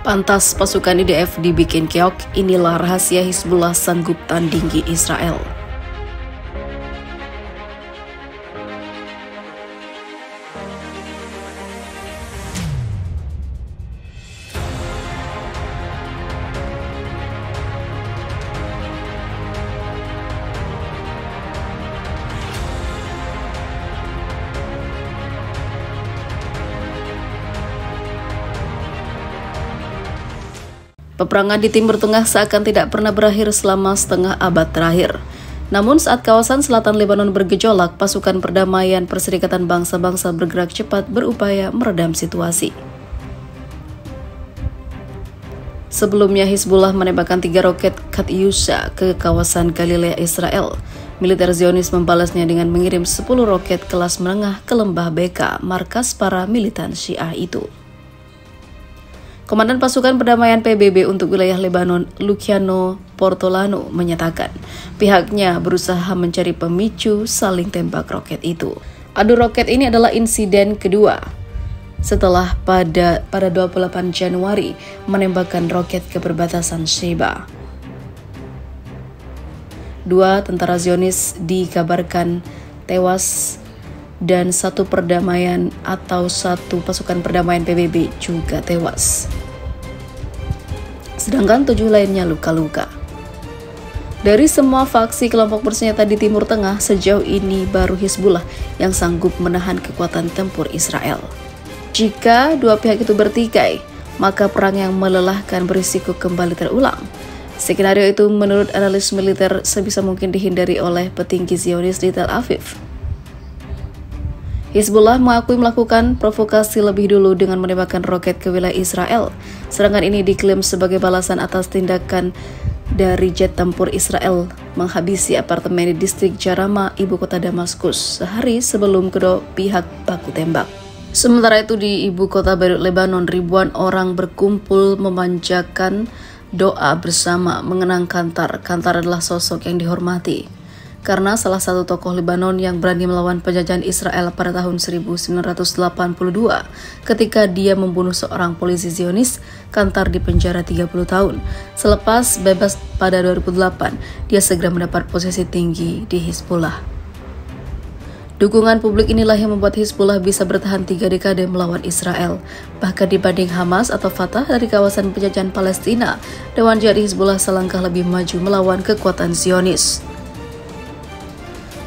Pantas pasukan IDF dibikin keok, inilah rahasia Hizbullah sanggup tandingi Israel. Peperangan di Timur Tengah seakan tidak pernah berakhir selama setengah abad terakhir. Namun saat kawasan selatan Lebanon bergejolak, pasukan perdamaian Perserikatan Bangsa-Bangsa bergerak cepat berupaya meredam situasi. Sebelumnya Hizbullah menembakkan 3 roket Katyusha ke kawasan Galilea Israel. Militer Zionis membalasnya dengan mengirim 10 roket kelas menengah ke lembah Beka, markas para militan Syiah itu. Komandan Pasukan Perdamaian PBB untuk wilayah Lebanon, Luciano Portolano, menyatakan pihaknya berusaha mencari pemicu saling tembak roket itu. Adu roket ini adalah insiden kedua setelah pada 28 Januari menembakkan roket ke perbatasan Sheba. 2 tentara Zionis dikabarkan tewas dan 1 perdamaian atau 1 pasukan perdamaian PBB juga tewas. Sedangkan 7 lainnya luka-luka. Dari semua faksi kelompok bersenjata di Timur Tengah, sejauh ini baru Hizbullah yang sanggup menahan kekuatan tempur Israel. Jika dua pihak itu bertikai, maka perang yang melelahkan berisiko kembali terulang. Skenario itu menurut analis militer sebisa mungkin dihindari oleh petinggi Zionis di Tel Aviv. Hizbullah mengakui melakukan provokasi lebih dulu dengan menembakkan roket ke wilayah Israel. Serangan ini diklaim sebagai balasan atas tindakan dari jet tempur Israel menghabisi apartemen di distrik Jarama, ibu kota Damaskus, sehari sebelum kedua pihak baku tembak. Sementara itu di ibu kota Beirut, Lebanon, ribuan orang berkumpul memanjatkan doa bersama mengenang Kantar. Kantar adalah sosok yang dihormati karena salah satu tokoh Lebanon yang berani melawan penjajahan Israel pada tahun 1982 ketika dia membunuh seorang polisi Zionis. Kantar dipenjara 30 tahun. Selepas bebas pada 2008, dia segera mendapat posisi tinggi di Hizbullah. Dukungan publik inilah yang membuat Hizbullah bisa bertahan 3 dekade melawan Israel. Bahkan dibanding Hamas atau Fatah dari kawasan penjajahan Palestina, Dewan Jihad Hizbullah selangkah lebih maju melawan kekuatan Zionis.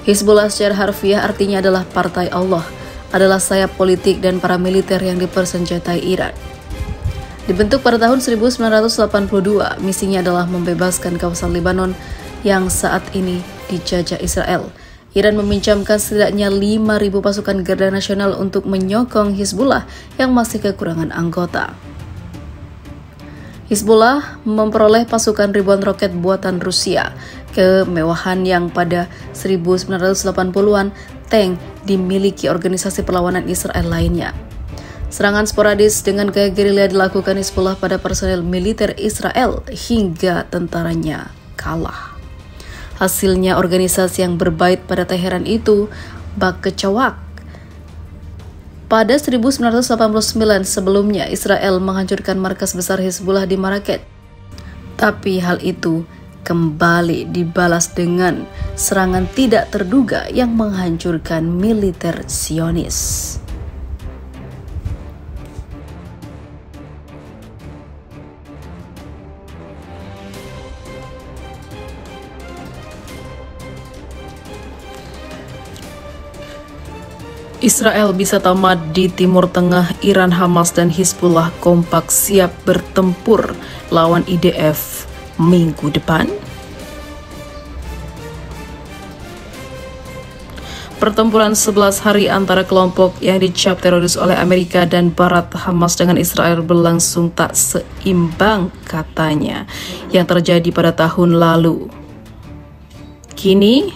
Hizbullah secara harfiah artinya adalah Partai Allah, adalah sayap politik dan paramiliter yang dipersenjatai Iran. Dibentuk pada tahun 1982, misinya adalah membebaskan kawasan Lebanon yang saat ini dijajah Israel. Iran meminjamkan setidaknya 5.000 pasukan Garda Nasional untuk menyokong Hizbullah yang masih kekurangan anggota. Hizbullah memperoleh pasukan ribuan roket buatan Rusia, kemewahan yang pada 1980-an tank dimiliki organisasi perlawanan Israel lainnya. Serangan sporadis dengan gaya gerilya dilakukan Hizbullah pada personel militer Israel hingga tentaranya kalah. Hasilnya organisasi yang berbait pada Teheran itu bak kecawak. Pada 1989 sebelumnya Israel menghancurkan markas besar Hizbullah di Marrakesh. Tapi hal itu kembali dibalas dengan serangan tidak terduga yang menghancurkan militer Zionis. Israel bisa tamat di Timur Tengah. Iran, Hamas, dan Hizbullah kompak siap bertempur lawan IDF minggu depan. Pertempuran 11 hari antara kelompok yang dicap teroris oleh Amerika dan Barat, Hamas dengan Israel, berlangsung tak seimbang katanya yang terjadi pada tahun lalu. Kini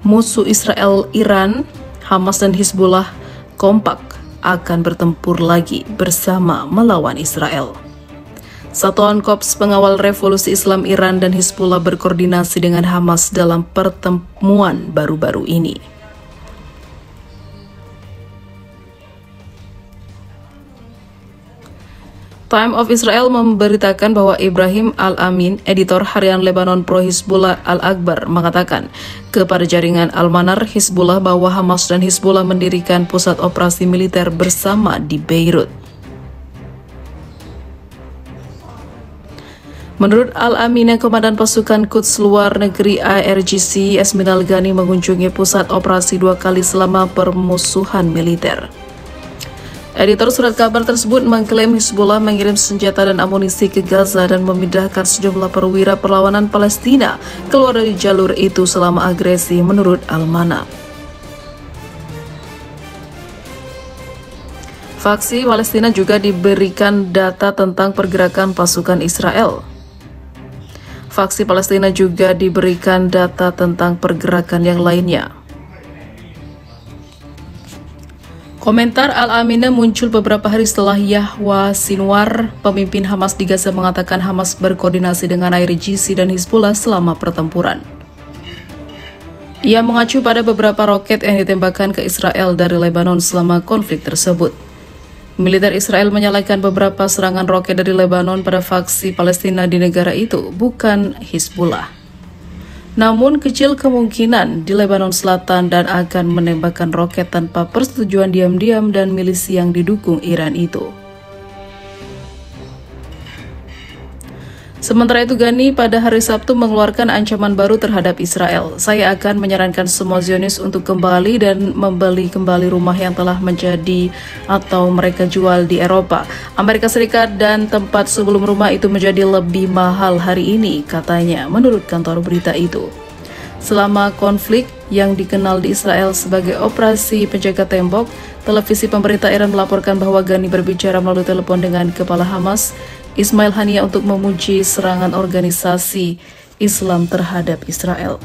musuh Israel, Iran, Hamas dan Hizbullah kompak akan bertempur lagi bersama melawan Israel. Satuan Korps Pengawal Revolusi Islam Iran dan Hizbullah berkoordinasi dengan Hamas dalam pertemuan baru-baru ini. Time of Israel memberitakan bahwa Ibrahim Al-Amin, editor harian Lebanon pro Hizbullah Al-Akbar, mengatakan kepada jaringan Al-Manar Hizbullah bahwa Hamas dan Hizbullah mendirikan pusat operasi militer bersama di Beirut. Menurut Al-Amin, yang komandan pasukan Quds luar negeri IRGC, Yasmin Al-Ghani mengunjungi pusat operasi 2 kali selama permusuhan militer. Editor surat kabar tersebut mengklaim Hizbullah mengirim senjata dan amunisi ke Gaza dan memindahkan sejumlah perwira perlawanan Palestina keluar dari jalur itu selama agresi, menurut Al-Mana. Faksi Palestina juga diberikan data tentang pergerakan pasukan Israel. Faksi Palestina juga diberikan data tentang pergerakan yang lainnya. Komentar Al-Aminah muncul beberapa hari setelah Yahya Sinwar, pemimpin Hamas di Gaza, mengatakan Hamas berkoordinasi dengan IRGC dan Hizbullah selama pertempuran. Ia mengacu pada beberapa roket yang ditembakkan ke Israel dari Lebanon selama konflik tersebut. Militer Israel menyalahkan beberapa serangan roket dari Lebanon pada faksi Palestina di negara itu, bukan Hizbullah. Namun kecil kemungkinan di Lebanon Selatan dan akan menembakkan roket tanpa persetujuan diam-diam dan milisi yang didukung Iran itu. Sementara itu, Ghani pada hari Sabtu mengeluarkan ancaman baru terhadap Israel. Saya akan menyarankan semua Zionis untuk kembali dan membeli kembali rumah yang telah menjadi atau mereka jual di Eropa, Amerika Serikat, dan tempat sebelum rumah itu menjadi lebih mahal hari ini, katanya, menurut kantor berita itu. Selama konflik yang dikenal di Israel sebagai operasi penjaga tembok, televisi pemerintah Iran melaporkan bahwa Ghani berbicara melalui telepon dengan kepala Hamas, Ismail Haniyeh, untuk memuji serangan organisasi Islam terhadap Israel.